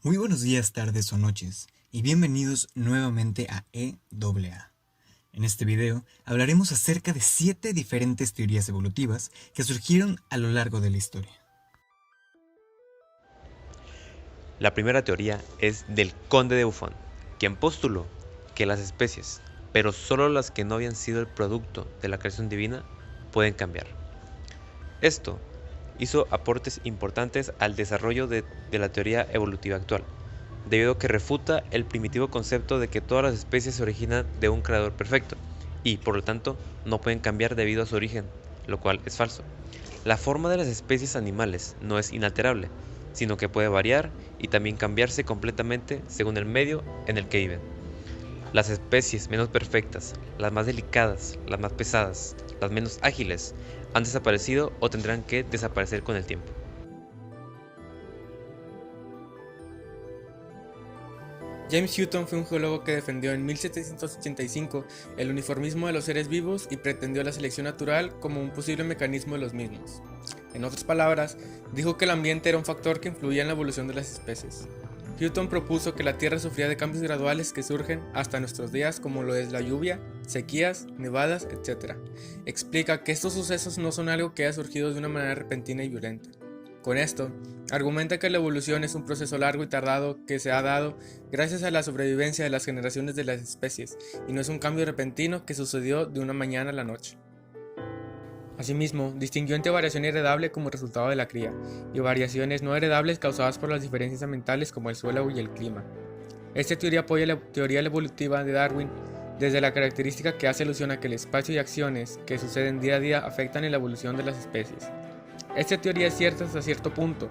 Muy buenos días, tardes o noches, y bienvenidos nuevamente a EAA. En este video hablaremos acerca de 7 diferentes teorías evolutivas que surgieron a lo largo de la historia. La primera teoría es del Conde de Buffon, quien postuló que las especies, pero solo las que no habían sido el producto de la creación divina, pueden cambiar. Esto hizo aportes importantes al desarrollo de la teoría evolutiva actual, debido a que refuta el primitivo concepto de que todas las especies se originan de un creador perfecto y, por lo tanto, no pueden cambiar debido a su origen, lo cual es falso. La forma de las especies animales no es inalterable, sino que puede variar y también cambiarse completamente según el medio en el que viven. Las especies menos perfectas, las más delicadas, las más pesadas, las menos ágiles, han desaparecido o tendrán que desaparecer con el tiempo. James Hutton fue un geólogo que defendió en 1785 el uniformismo de los seres vivos y pretendió la selección natural como un posible mecanismo de los mismos. En otras palabras, dijo que el ambiente era un factor que influía en la evolución de las especies. Hutton propuso que la Tierra sufría de cambios graduales que surgen hasta nuestros días, como lo es la lluvia, sequías, nevadas, etc. Explica que estos sucesos no son algo que haya surgido de una manera repentina y violenta. Con esto, argumenta que la evolución es un proceso largo y tardado que se ha dado gracias a la sobrevivencia de las generaciones de las especies, y no es un cambio repentino que sucedió de una mañana a la noche. Asimismo, distinguió entre variación heredable como resultado de la cría, y variaciones no heredables causadas por las diferencias ambientales como el suelo y el clima. Esta teoría apoya la teoría evolutiva de Darwin desde la característica que hace alusión a que el espacio y acciones que suceden día a día afectan en la evolución de las especies. Esta teoría es cierta hasta cierto punto,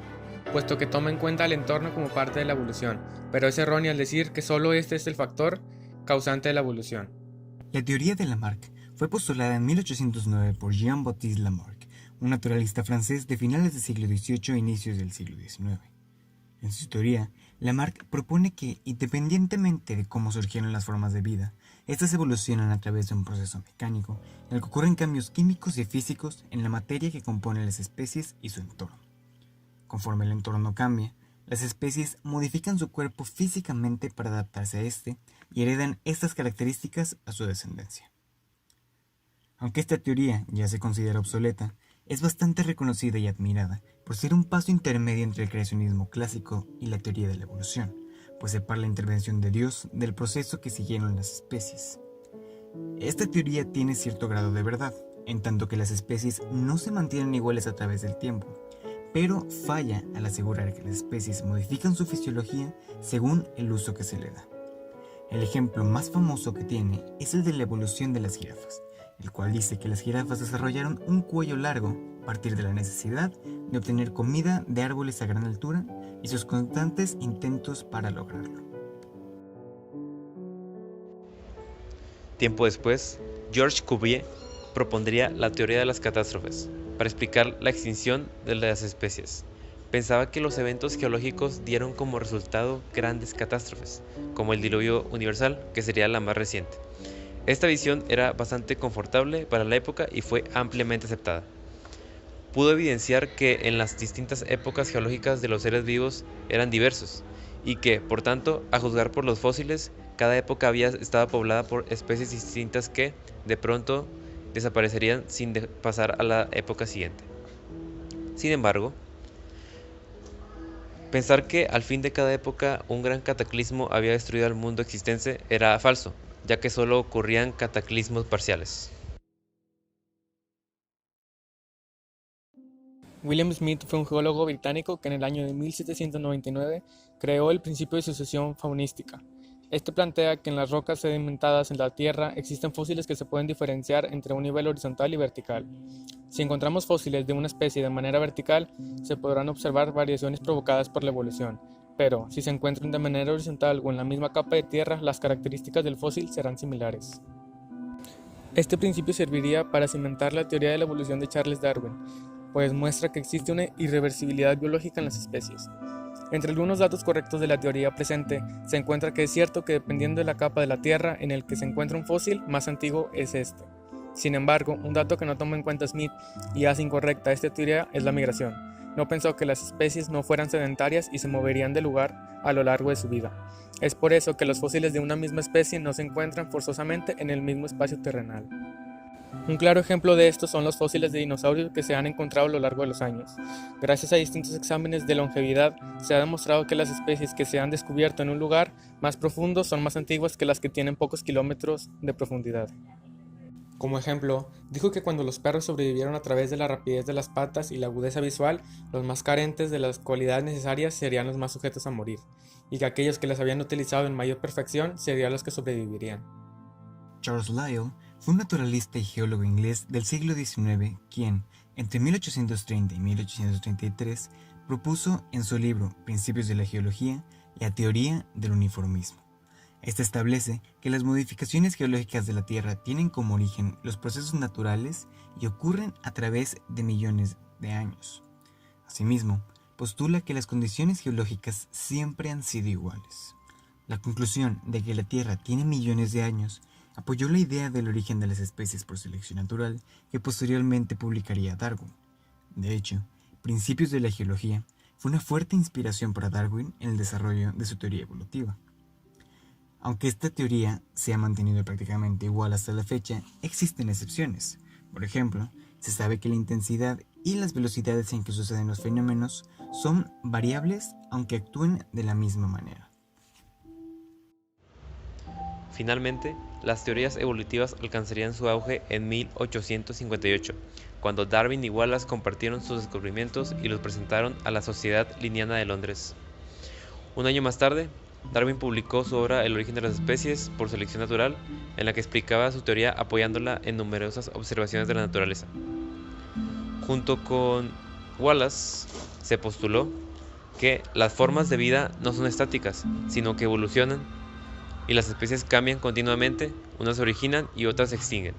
puesto que toma en cuenta el entorno como parte de la evolución, pero es errónea al decir que solo este es el factor causante de la evolución. La teoría de Lamarck fue postulada en 1809 por Jean-Baptiste Lamarck, un naturalista francés de finales del siglo XVIII e inicios del siglo XIX. En su teoría, Lamarck propone que, independientemente de cómo surgieron las formas de vida, estas evolucionan a través de un proceso mecánico, en el que ocurren cambios químicos y físicos en la materia que compone las especies y su entorno. Conforme el entorno cambia, las especies modifican su cuerpo físicamente para adaptarse a este y heredan estas características a su descendencia. Aunque esta teoría ya se considera obsoleta, es bastante reconocida y admirada por ser un paso intermedio entre el creacionismo clásico y la teoría de la evolución, pues separa la intervención de Dios del proceso que siguieron las especies. Esta teoría tiene cierto grado de verdad, en tanto que las especies no se mantienen iguales a través del tiempo, pero falla al asegurar que las especies modifican su fisiología según el uso que se le da. El ejemplo más famoso que tiene es el de la evolución de las jirafas, el cual dice que las jirafas desarrollaron un cuello largo a partir de la necesidad de obtener comida de árboles a gran altura y sus constantes intentos para lograrlo. Tiempo después, Georges Cuvier propondría la teoría de las catástrofes para explicar la extinción de las especies. Pensaba que los eventos geológicos dieron como resultado grandes catástrofes, como el diluvio universal, que sería la más reciente. Esta visión era bastante confortable para la época y fue ampliamente aceptada. Pudo evidenciar que en las distintas épocas geológicas de los seres vivos eran diversos, y que, por tanto, a juzgar por los fósiles, cada época había estado poblada por especies distintas que, de pronto, desaparecerían sin pasar a la época siguiente. Sin embargo, pensar que al fin de cada época un gran cataclismo había destruido al mundo existente era falso, ya que solo ocurrían cataclismos parciales. William Smith fue un geólogo británico que en el año de 1799 creó el principio de sucesión faunística. Este plantea que en las rocas sedimentadas en la Tierra existen fósiles que se pueden diferenciar entre un nivel horizontal y vertical. Si encontramos fósiles de una especie de manera vertical, se podrán observar variaciones provocadas por la evolución, pero si se encuentran de manera horizontal o en la misma capa de tierra, las características del fósil serán similares. Este principio serviría para cimentar la teoría de la evolución de Charles Darwin, pues muestra que existe una irreversibilidad biológica en las especies. Entre algunos datos correctos de la teoría presente, se encuentra que es cierto que dependiendo de la capa de la Tierra en el que se encuentra un fósil, más antiguo es este. Sin embargo, un dato que no toma en cuenta Smith y hace incorrecta esta teoría es la migración. no pensó que las especies no fueran sedentarias y se moverían de lugar a lo largo de su vida. Es por eso que los fósiles de una misma especie no se encuentran forzosamente en el mismo espacio terrenal. Un claro ejemplo de esto son los fósiles de dinosaurios que se han encontrado a lo largo de los años. Gracias a distintos exámenes de longevidad, se ha demostrado que las especies que se han descubierto en un lugar más profundo son más antiguas que las que tienen pocos kilómetros de profundidad. Como ejemplo, dijo que cuando los perros sobrevivieron a través de la rapidez de las patas y la agudeza visual, los más carentes de las cualidades necesarias serían los más sujetos a morir, y que aquellos que las habían utilizado en mayor perfección serían los que sobrevivirían. Charles Lyell fue un naturalista y geólogo inglés del siglo XIX quien, entre 1830 y 1833, propuso en su libro Principios de la Geología la teoría del uniformismo. Esta establece que las modificaciones geológicas de la Tierra tienen como origen los procesos naturales y ocurren a través de millones de años. Asimismo, postula que las condiciones geológicas siempre han sido iguales. La conclusión de que la Tierra tiene millones de años apoyó la idea del origen de las especies por selección natural que posteriormente publicaría Darwin. De hecho, Principios de la Geología fue una fuerte inspiración para Darwin en el desarrollo de su teoría evolutiva. Aunque esta teoría se ha mantenido prácticamente igual hasta la fecha, existen excepciones. Por ejemplo, se sabe que la intensidad y las velocidades en que suceden los fenómenos son variables aunque actúen de la misma manera. Finalmente, las teorías evolutivas alcanzarían su auge en 1858, cuando Darwin y Wallace compartieron sus descubrimientos y los presentaron a la Sociedad Linneana de Londres. Un año más tarde, Darwin publicó su obra El origen de las especies por selección natural, en la que explicaba su teoría apoyándola en numerosas observaciones de la naturaleza. Junto con Wallace, se postuló que las formas de vida no son estáticas, sino que evolucionan, y las especies cambian continuamente, unas se originan y otras se extinguen.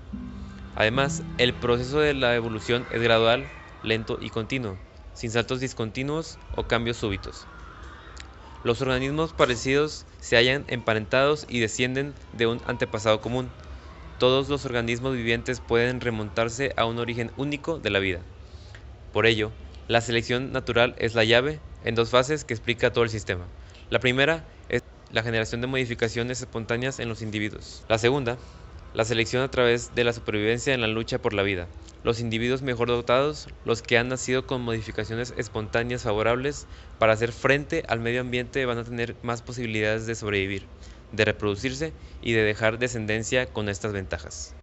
Además, el proceso de la evolución es gradual, lento y continuo, sin saltos discontinuos o cambios súbitos. Los organismos parecidos se hallan emparentados y descienden de un antepasado común. Todos los organismos vivientes pueden remontarse a un origen único de la vida. Por ello, la selección natural es la llave en dos fases que explica todo el sistema. La primera es la generación de modificaciones espontáneas en los individuos. La segunda, la selección a través de la supervivencia en la lucha por la vida. Los individuos mejor dotados, los que han nacido con modificaciones espontáneas favorables para hacer frente al medio ambiente, van a tener más posibilidades de sobrevivir, de reproducirse y de dejar descendencia con estas ventajas.